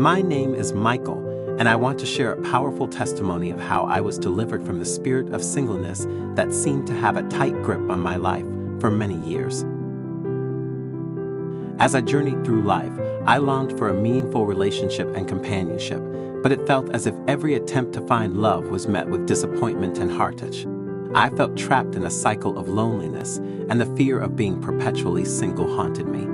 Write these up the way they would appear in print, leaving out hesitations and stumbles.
My name is Michael, and I want to share a powerful testimony of how I was delivered from the spirit of singleness that seemed to have a tight grip on my life for many years. As I journeyed through life, I longed for a meaningful relationship and companionship, but it felt as if every attempt to find love was met with disappointment and heartache. I felt trapped in a cycle of loneliness, and the fear of being perpetually single haunted me.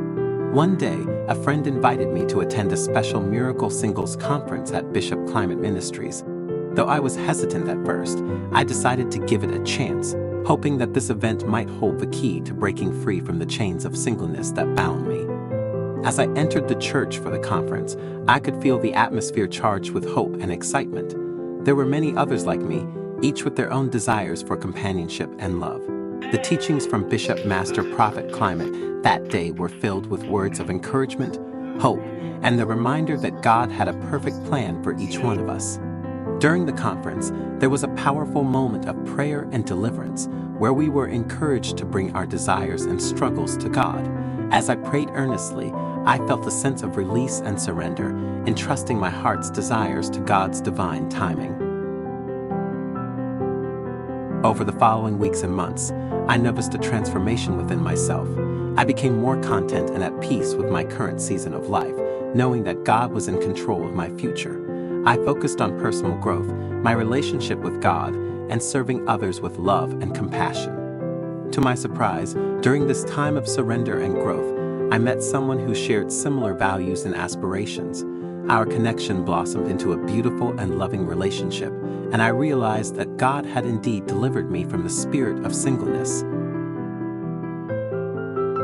One day, a friend invited me to attend a special Miracle Singles conference at Bishop Climate Ministries. Though I was hesitant at first, I decided to give it a chance, hoping that this event might hold the key to breaking free from the chains of singleness that bound me. As I entered the church for the conference, I could feel the atmosphere charged with hope and excitement. There were many others like me, each with their own desires for companionship and love. The teachings from Bishop Master Prophet Climate that day were filled with words of encouragement, hope, and the reminder that God had a perfect plan for each one of us. During the conference, there was a powerful moment of prayer and deliverance, where we were encouraged to bring our desires and struggles to God. As I prayed earnestly, I felt a sense of release and surrender, entrusting my heart's desires to God's divine timing. Over the following weeks and months, I noticed a transformation within myself. I became more content and at peace with my current season of life, knowing that God was in control of my future. I focused on personal growth, my relationship with God, and serving others with love and compassion. To my surprise, during this time of surrender and growth, I met someone who shared similar values and aspirations. Our connection blossomed into a beautiful and loving relationship, and I realized that God had indeed delivered me from the spirit of singleness.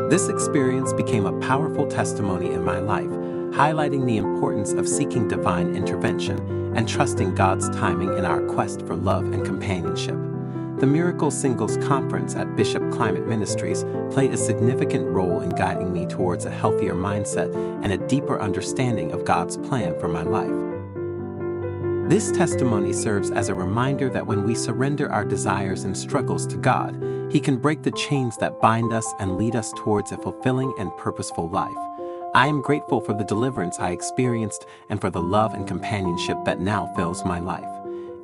This experience became a powerful testimony in my life, highlighting the importance of seeking divine intervention and trusting God's timing in our quest for love and companionship. The Miracle Singles Conference at Bishop Climate Ministries played a significant role in guiding me towards a healthier mindset and a deeper understanding of God's plan for my life. This testimony serves as a reminder that when we surrender our desires and struggles to God, He can break the chains that bind us and lead us towards a fulfilling and purposeful life. I am grateful for the deliverance I experienced and for the love and companionship that now fills my life.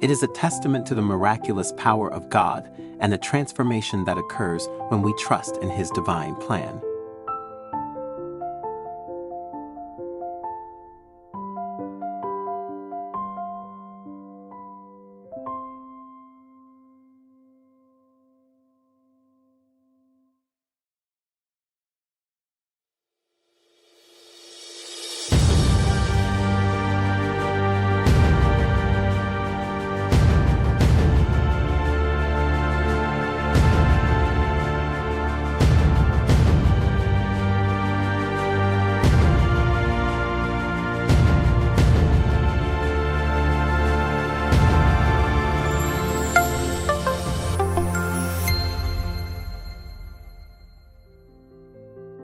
It is a testament to the miraculous power of God and the transformation that occurs when we trust in His divine plan.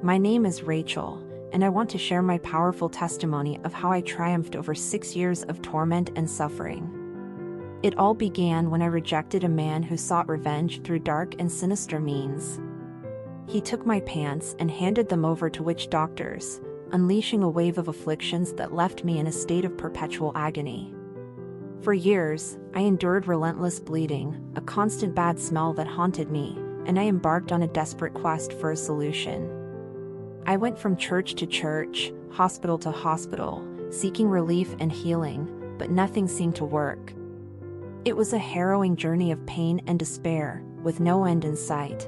My name is Rachel, and I want to share my powerful testimony of how I triumphed over 6 years of torment and suffering. It all began when I rejected a man who sought revenge through dark and sinister means. He took my pants and handed them over to witch doctors, unleashing a wave of afflictions that left me in a state of perpetual agony. For years, I endured relentless bleeding, a constant bad smell that haunted me, and I embarked on a desperate quest for a solution. I went from church to church, hospital to hospital, seeking relief and healing, but nothing seemed to work. It was a harrowing journey of pain and despair, with no end in sight.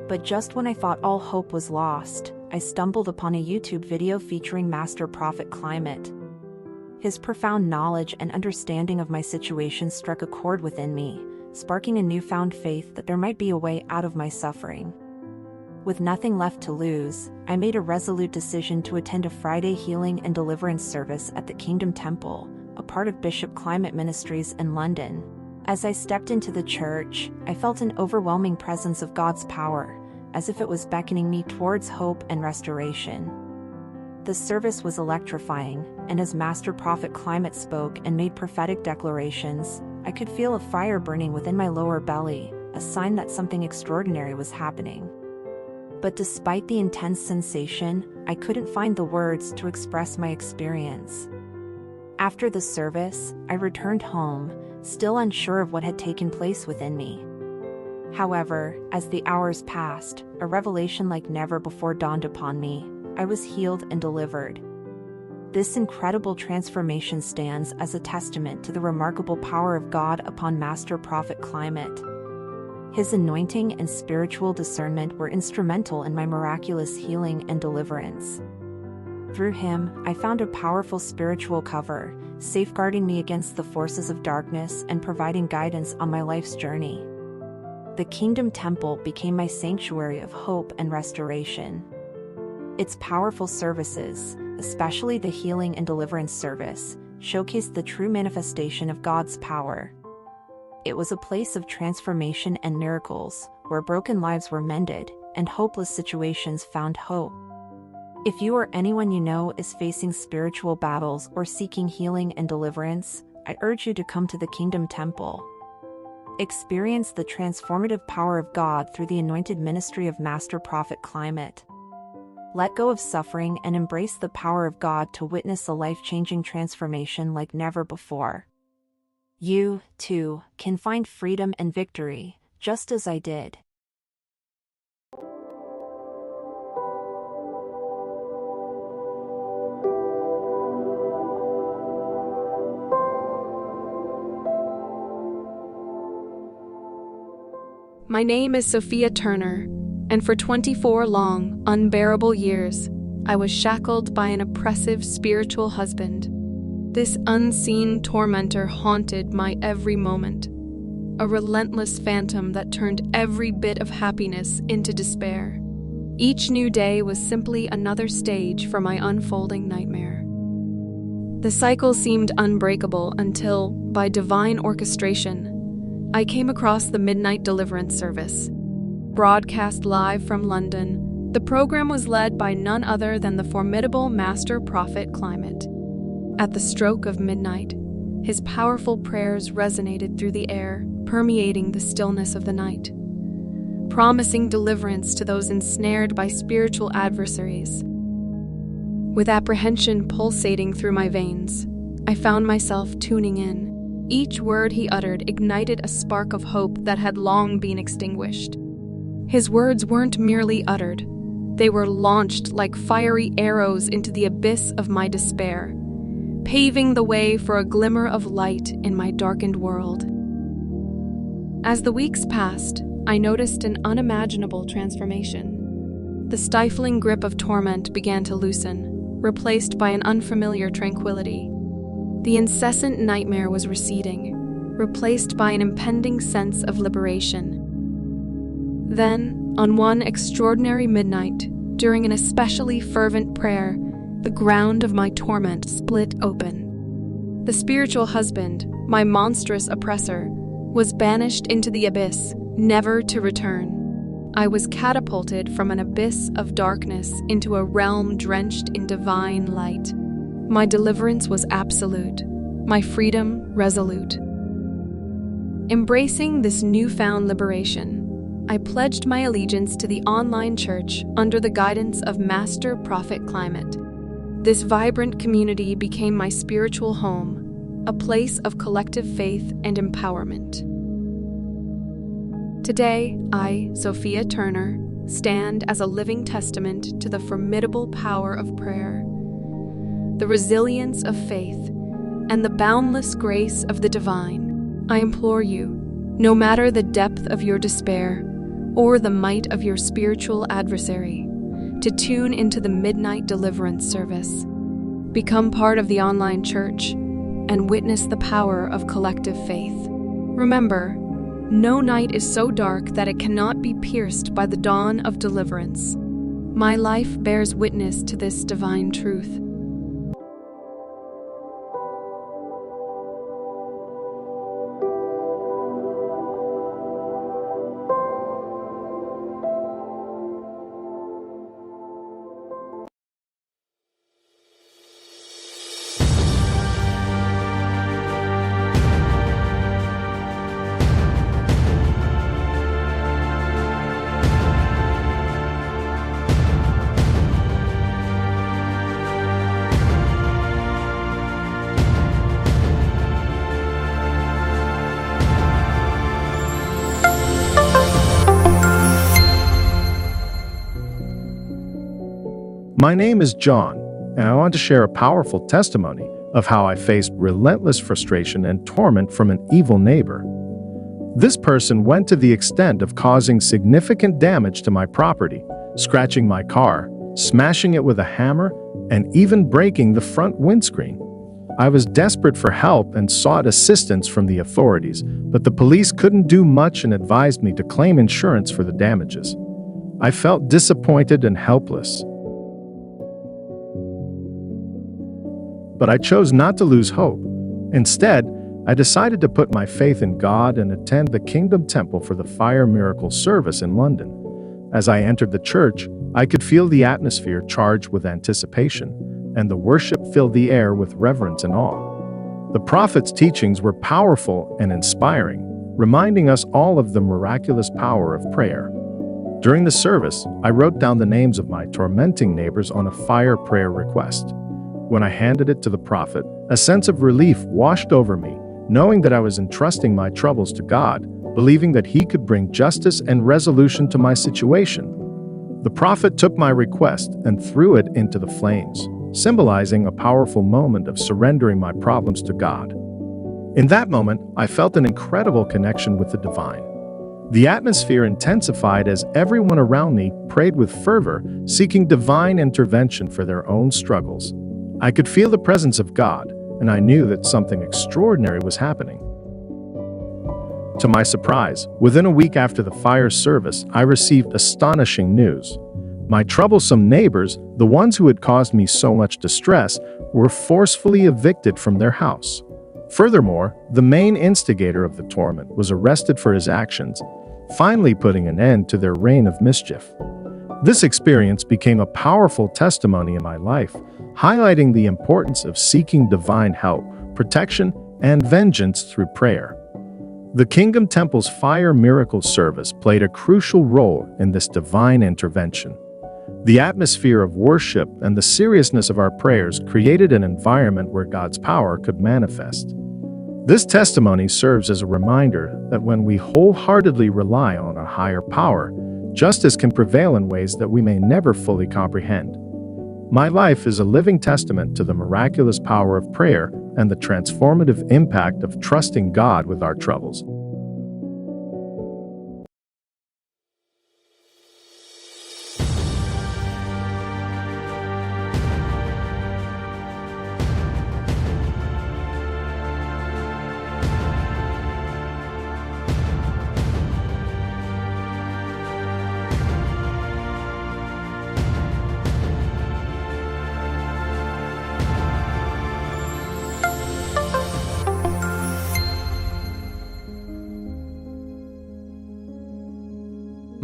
But just when I thought all hope was lost, I stumbled upon a YouTube video featuring Master Prophet Climate. His profound knowledge and understanding of my situation struck a chord within me, sparking a newfound faith that there might be a way out of my suffering. With nothing left to lose, I made a resolute decision to attend a Friday healing and deliverance service at the Kingdom Temple, a part of Bishop Climate Ministries in London. As I stepped into the church, I felt an overwhelming presence of God's power, as if it was beckoning me towards hope and restoration. The service was electrifying, and as Master Prophet Climate spoke and made prophetic declarations, I could feel a fire burning within my lower belly, a sign that something extraordinary was happening. But despite the intense sensation, I couldn't find the words to express my experience. After the service, I returned home, still unsure of what had taken place within me. However, as the hours passed, a revelation like never before dawned upon me. I was healed and delivered. This incredible transformation stands as a testament to the remarkable power of God upon Master Prophet Climate. His anointing and spiritual discernment were instrumental in my miraculous healing and deliverance. Through him, I found a powerful spiritual cover, safeguarding me against the forces of darkness and providing guidance on my life's journey. The Kingdom Temple became my sanctuary of hope and restoration. Its powerful services, especially the healing and deliverance service, showcased the true manifestation of God's power. It was a place of transformation and miracles, where broken lives were mended and hopeless situations found hope. If you or anyone you know is facing spiritual battles or seeking healing and deliverance, I urge you to come to the Kingdom Temple. Experience the transformative power of God through the anointed ministry of Master Prophet Climate. Let go of suffering and embrace the power of God to witness a life-changing transformation like never before. You, too, can find freedom and victory, just as I did. My name is Sophia Turner, and for 24 long, unbearable years, I was shackled by an oppressive spiritual husband. This unseen tormentor haunted my every moment, a relentless phantom that turned every bit of happiness into despair. Each new day was simply another stage for my unfolding nightmare. The cycle seemed unbreakable until, by divine orchestration, I came across the Midnight Deliverance service. Broadcast live from London, the program was led by none other than the formidable Master Prophet Climate. At the stroke of midnight, his powerful prayers resonated through the air, permeating the stillness of the night, promising deliverance to those ensnared by spiritual adversaries. With apprehension pulsating through my veins, I found myself tuning in. Each word he uttered ignited a spark of hope that had long been extinguished. His words weren't merely uttered, they were launched like fiery arrows into the abyss of my despair, paving the way for a glimmer of light in my darkened world. As the weeks passed, I noticed an unimaginable transformation. The stifling grip of torment began to loosen, replaced by an unfamiliar tranquility. The incessant nightmare was receding, replaced by an impending sense of liberation. Then, on one extraordinary midnight, during an especially fervent prayer, the ground of my torment split open. The spiritual husband, my monstrous oppressor, was banished into the abyss, never to return. I was catapulted from an abyss of darkness into a realm drenched in divine light. My deliverance was absolute, my freedom resolute. Embracing this newfound liberation, I pledged my allegiance to the online church under the guidance of Master Prophet Climate. This vibrant community became my spiritual home, a place of collective faith and empowerment. Today, I, Sophia Turner, stand as a living testament to the formidable power of prayer, the resilience of faith, and the boundless grace of the divine. I implore you, no matter the depth of your despair or the might of your spiritual adversary, to tune into the Midnight Deliverance service. Become part of the online church and witness the power of collective faith. Remember, no night is so dark that it cannot be pierced by the dawn of deliverance. My life bears witness to this divine truth. My name is John, and I want to share a powerful testimony of how I faced relentless frustration and torment from an evil neighbor. This person went to the extent of causing significant damage to my property, scratching my car, smashing it with a hammer, and even breaking the front windscreen. I was desperate for help and sought assistance from the authorities, but the police couldn't do much and advised me to claim insurance for the damages. I felt disappointed and helpless. But I chose not to lose hope. Instead, I decided to put my faith in God and attend the Kingdom Temple for the Fire Miracle service in London. As I entered the church, I could feel the atmosphere charged with anticipation, and the worship filled the air with reverence and awe. The prophet's teachings were powerful and inspiring, reminding us all of the miraculous power of prayer. During the service, I wrote down the names of my tormenting neighbors on a fire prayer request. When I handed it to the prophet, a sense of relief washed over me, knowing that I was entrusting my troubles to God, believing that He could bring justice and resolution to my situation. The prophet took my request and threw it into the flames, symbolizing a powerful moment of surrendering my problems to God. In that moment, I felt an incredible connection with the divine. The atmosphere intensified as everyone around me prayed with fervor, seeking divine intervention for their own struggles. I could feel the presence of God, and I knew that something extraordinary was happening. To my surprise, within a week after the fire service, I received astonishing news. My troublesome neighbors, the ones who had caused me so much distress, were forcefully evicted from their house. Furthermore, the main instigator of the torment was arrested for his actions, finally putting an end to their reign of mischief. This experience became a powerful testimony in my life, highlighting the importance of seeking divine help, protection, and vengeance through prayer. The Kingdom Temple's Fire Miracle service played a crucial role in this divine intervention. The atmosphere of worship and the seriousness of our prayers created an environment where God's power could manifest. This testimony serves as a reminder that when we wholeheartedly rely on a higher power, justice can prevail in ways that we may never fully comprehend. My life is a living testament to the miraculous power of prayer and the transformative impact of trusting God with our troubles.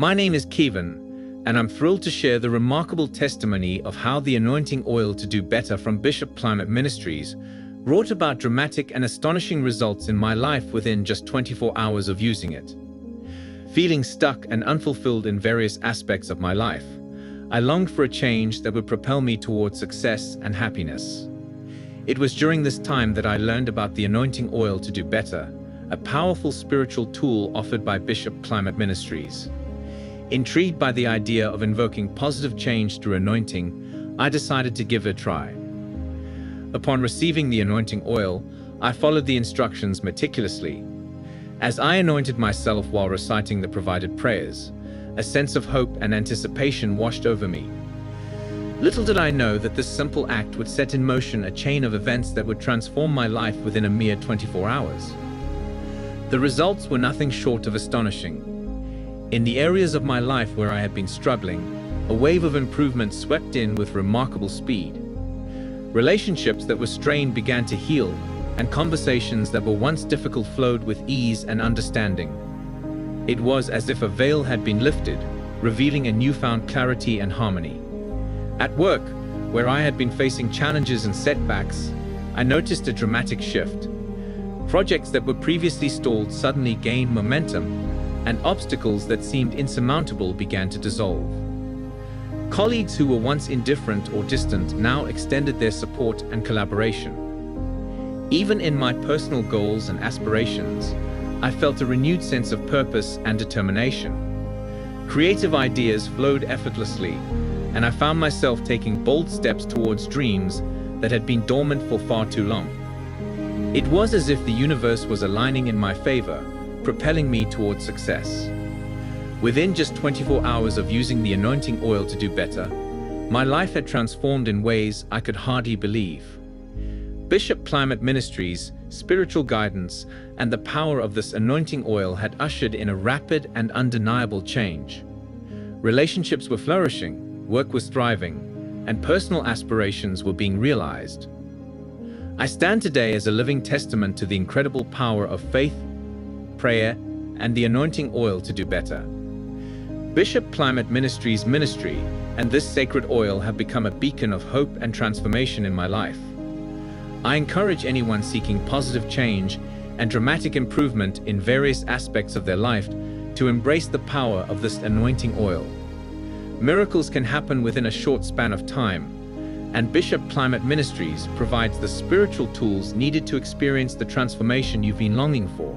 My name is Kevin, and I'm thrilled to share the remarkable testimony of how the anointing oil to do better from Bishop Climate Ministries brought about dramatic and astonishing results in my life within just 24 hours of using it. Feeling stuck and unfulfilled in various aspects of my life, I longed for a change that would propel me towards success and happiness. It was during this time that I learned about the anointing oil to do better, a powerful spiritual tool offered by Bishop Climate Ministries. Intrigued by the idea of invoking positive change through anointing, I decided to give it a try. Upon receiving the anointing oil, I followed the instructions meticulously. As I anointed myself while reciting the provided prayers, a sense of hope and anticipation washed over me. Little did I know that this simple act would set in motion a chain of events that would transform my life within a mere 24 hours. The results were nothing short of astonishing. In the areas of my life where I had been struggling, a wave of improvement swept in with remarkable speed. Relationships that were strained began to heal, and conversations that were once difficult flowed with ease and understanding. It was as if a veil had been lifted, revealing a newfound clarity and harmony. At work, where I had been facing challenges and setbacks, I noticed a dramatic shift. Projects that were previously stalled suddenly gained momentum, and obstacles that seemed insurmountable began to dissolve. Colleagues who were once indifferent or distant now extended their support and collaboration. Even in my personal goals and aspirations, I felt a renewed sense of purpose and determination. Creative ideas flowed effortlessly, and I found myself taking bold steps towards dreams that had been dormant for far too long. It was as if the universe was aligning in my favor, propelling me towards success. Within just 24 hours of using the anointing oil to do better, my life had transformed in ways I could hardly believe. Bishop Plymouth Ministries' spiritual guidance and the power of this anointing oil had ushered in a rapid and undeniable change. Relationships were flourishing, work was thriving, and personal aspirations were being realized. I stand today as a living testament to the incredible power of faith, prayer, and the anointing oil to do better. Bishop Plymouth Ministries' ministry and this sacred oil have become a beacon of hope and transformation in my life. I encourage anyone seeking positive change and dramatic improvement in various aspects of their life to embrace the power of this anointing oil. Miracles can happen within a short span of time, and Bishop Plymouth Ministries provides the spiritual tools needed to experience the transformation you've been longing for.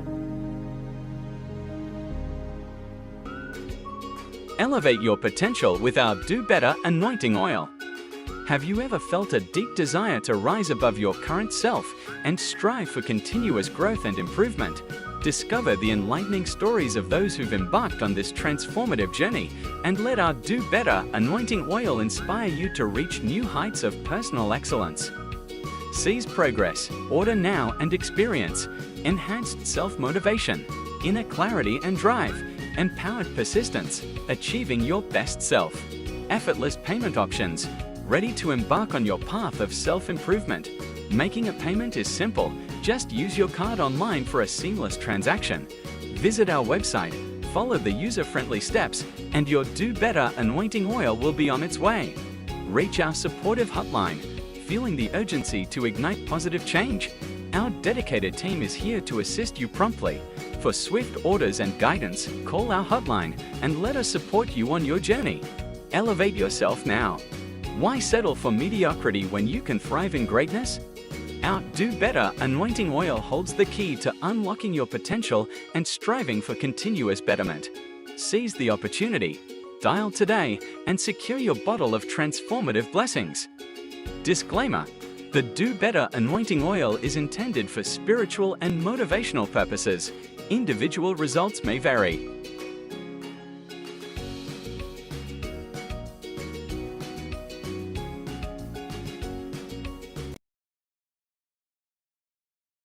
Elevate your potential with our Do Better anointing oil. Have you ever felt a deep desire to rise above your current self and strive for continuous growth and improvement? Discover the enlightening stories of those who've embarked on this transformative journey and let our Do Better anointing oil inspire you to reach new heights of personal excellence. Seize progress, order now and experience enhanced self-motivation, inner clarity and drive, empowered persistence, achieving your best self, effortless payment options, ready to embark on your path of self-improvement. Making a payment is simple. Just use your card online for a seamless transaction. Visit our website, follow the user-friendly steps, and your Do Better anointing oil will be on its way. Reach our supportive hotline, feeling the urgency to ignite positive change. Our dedicated team is here to assist you promptly. For swift orders and guidance, call our hotline and let us support you on your journey. Elevate yourself now. Why settle for mediocrity when you can thrive in greatness? Our Do Better anointing oil holds the key to unlocking your potential and striving for continuous betterment. Seize the opportunity, dial today, and secure your bottle of transformative blessings. Disclaimer: the Do Better anointing oil is intended for spiritual and motivational purposes. Individual results may vary.